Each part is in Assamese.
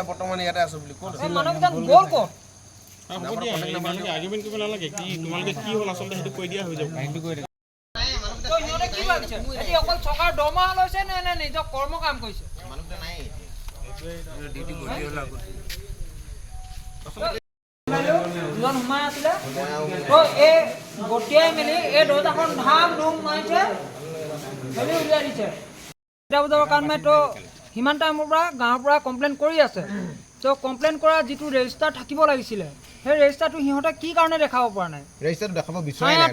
বৰ্তমান ইয়াতে আছো বুলি ক'ত আছে মানুহজন গ'ল ক'ত আৰ্গুমেণ্ট কৰিব নালাগে কি তোমালোকে কি হ'ল আচলতে সেইটো কৈ দিয়া হৈ যাব সিহঁতে কি ভাবিছে এটি অকল চৰকাৰ দৰমহা লৈছে নে নে নিজৰ কৰ্ম কাম কৰিছে মানুহটো নাই ডিউটি কৰি হ'ল আগত দুজন সোমাই আছিলে এই গতিয়াই মেলি এই দৰ্জাখন ধাম ধুম মাৰিছে মেলি উলিয়াই দিছে এটা বজাৰ কাৰণে তো সিমান টাইমৰ পৰা গাঁৱৰ পৰা কমপ্লেইন কৰি আছে তো কমপ্লেইন কৰা যিটো ৰেজিষ্টাৰ থাকিব লাগিছিলে সেই ৰেজিষ্টাৰটো সিহঁতে কি কাৰণে দেখাব পৰা নাই ৰেজিষ্টাৰটো দেখাব বিচৰা নাই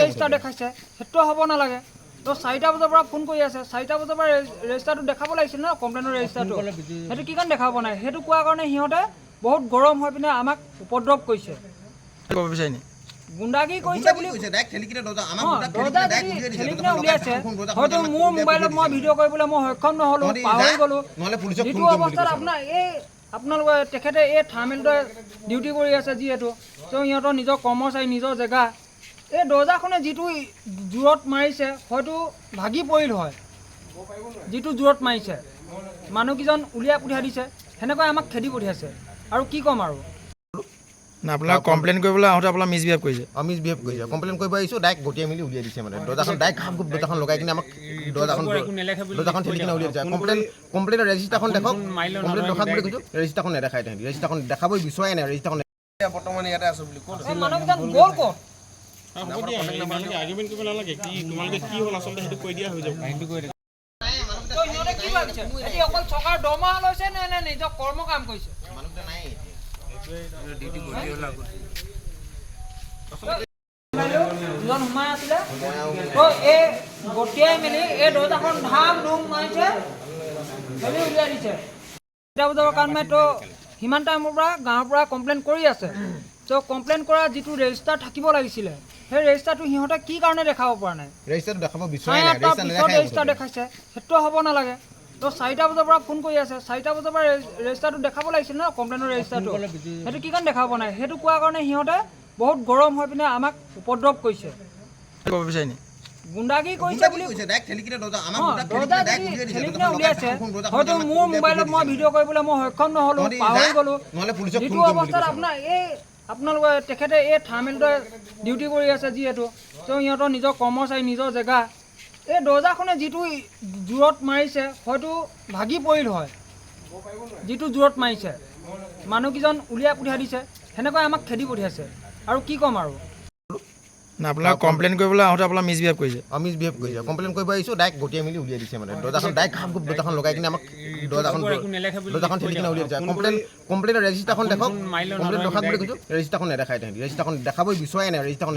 ৰেজিষ্টাৰ দেখাইছে সেইটো হ'ব নালাগে তো 4টা বজাৰ পৰা ফোন কৰি আছে 4টা বজাৰ পৰা ৰেজিষ্টাৰটো দেখাব লাগিছিল ন কমপ্লেইনৰ ৰেজিষ্টাৰটো সেইটো কি কাৰণে দেখাব নাই সেইটো কোৱাৰ কাৰণে সিহঁতে বহুত গৰম হৈ পিনে আমাক উপদ্ৰৱ কৰিছে ক'ব বিচাৰি নি গুণ্ডাগিৰি কৰিছে বুলি কৈছে ডাইৰেক্ট ঠেলি কিনে দৰ্জা আমাক দৰ্জা ঠেলি কিনে উলিয়াইছে হয়তো মোৰ মোবাইলত মই ভিডিঅ' কৰিবলৈ মই সক্ষম নহ'লো পাহৰি গ'লো নহ'লে পুলিচক যিটো অৱস্থাত আপোনাৰ আপোনালোকে তেখেতে এই থাৰ্মেলতে ডিউটি কৰি আছে যিহেতু তো সিহঁতৰ নিজৰ কৰ্মচাৰী নিজৰ জেগা এই দৰ্জাখনে যিটো জোৰত মাৰিছে হয়তো ভাগি পৰিল হয় যিটো জোৰত মাৰিছে মানুহকেইজন উলিয়াই পঠিয়াই দিছে সেনেকৈ আমাক খেদি পঠিয়াইছে আৰু কি ক'ম আৰু না আপোনাক কমপ্লেইন কৰিবলৈ আহোঁতে আপোনাৰ মিছবিহেভ কৰিছে মিছবিহেভ কৰিছে কমপ্লেইন কৰিব আহিছোঁ ডাইৰেক্ট গতিয়াই মেলি উলিয়াই দিছে মানে দৰ্জাখন ডাইৰেক্ট ঘাপ ঘুপ দৰ্জাখন লগাই কিনে আমাক দৰ্জাখন ঠেলি কিনে উলিয়াই দিছে কমপ্লেইনৰ ৰেজিষ্টাৰখন দেখক কমপ্লেইন ৰখাক বুলি কৈছোঁ ৰেজিষ্টাৰখন নেদেখাই তাহাঁতি ৰেজিষ্টাৰখন দেখাবই বিচৰাই নাই ৰেজিষ্টাৰখন বৰ্তমান ইয়াতে আছো বুলি ক'ত মানুহকেইজন গ'ল ক'ত আৰ্গুমেণ্ট কৰিব নালাগে কি তোমালোকে কি হ'ল আচলতে সেইটো কৈ দিয়া হৈ যাব সিহঁতে কি ভাবিছে এটি অকল চৰকাৰ দৰমহা লৈছে নে নে নিজৰ কৰ্ম কাম কৰিছে মানুহটো নাই ডিউটি কৰি হ'ল আগত দুজন সোমাই আছিলে এই গতিয়াই মেলি এই দৰ্জাখন ধাম ধুম মাৰিছে মেলি উলিয়াই দিছে এটা বজাৰ কাৰণে তো সিমান টাইমৰ পৰা গাঁৱৰ পৰা কমপ্লেইন কৰি আছে তো কমপ্লেইন কৰা যিটো ৰেজিষ্টাৰ থাকিব লাগিছিলে সেই ৰেজিষ্টাৰটো সিহঁতে কি কাৰণে দেখাব পৰা নাই ৰেজিষ্টাৰটো দেখাব বিচৰাই নাই ৰেজিষ্টাৰ দেখাইছে সেইটো হ'ব নালাগে তো 4টা বজাৰ পৰা ফোন কৰি আছে 4টা বজাৰ পৰা ৰেজিষ্টাৰটো দেখাব লাগিছিল ন কমপ্লেইনৰ ৰেজিষ্টাৰটো সেইটো কি কাৰণে দেখাব নাই সেইটো কোৱাৰ কাৰণে সিহঁতে বহুত গৰম হৈ পিনে আমাক উপদ্ৰৱ কৰিছে ক'ব বিচাৰি নি গুণ্ডাগিৰি কৰিছে বুলি কৈছে ডাইৰেক্ট ঠেলি কিনে দৰ্জা আমাক দৰ্জা ঠেলি কিনে উলিয়াইছে হয়তো মোৰ মোবাইলত মই ভিডিঅ' কৰিবলৈ মই সক্ষম নহ'লো পাহৰি গ'লো নহ'লে পুলিচক যিটো অৱস্থাত আপোনালোকে তেখেতে এই থাৰ্মেলতে ডিউটি কৰি আছে যিহেতু তো সিহঁতৰ নিজৰ কৰ্মচাৰী নিজৰ জেগা এই দৰ্জাখনে যিটো জোৰত মাৰিছে হয়তো ভাগি পৰিল হয় যিটো জোৰত মাৰিছে মানুহকেইজন উলিয়াই পঠিয়াই দিছে সেনেকৈ আমাক খেদি পঠিয়াইছে আৰু কি ক'ম আৰু না আপোনাক কমপ্লেইন কৰিবলৈ আহোঁতে আপোনাৰ মিছবিহেভ কৰিছে মিছবিহেভ কৰিছে কমপ্লেইন কৰিব আহিছোঁ ডাইৰেক্ট গতিয়াই মেলি উলিয়াই দিছে মানে দৰ্জাখন ডাইৰেক্ট ঘাপ ঘুপ দৰ্জাখন লগাই কিনে আমাক দৰ্জাখন ঠেলি কিনে উলিয়াই দিছে কমপ্লেইনৰ ৰেজিষ্টাৰখন দেখক কমপ্লেইন ৰখাক বুলি কৈছোঁ ৰেজিষ্টাৰখন নেদেখাই তাহাঁতি ৰেজিষ্টাৰখন দেখাবই বিচৰাই নাই ৰেজিষ্টাৰখন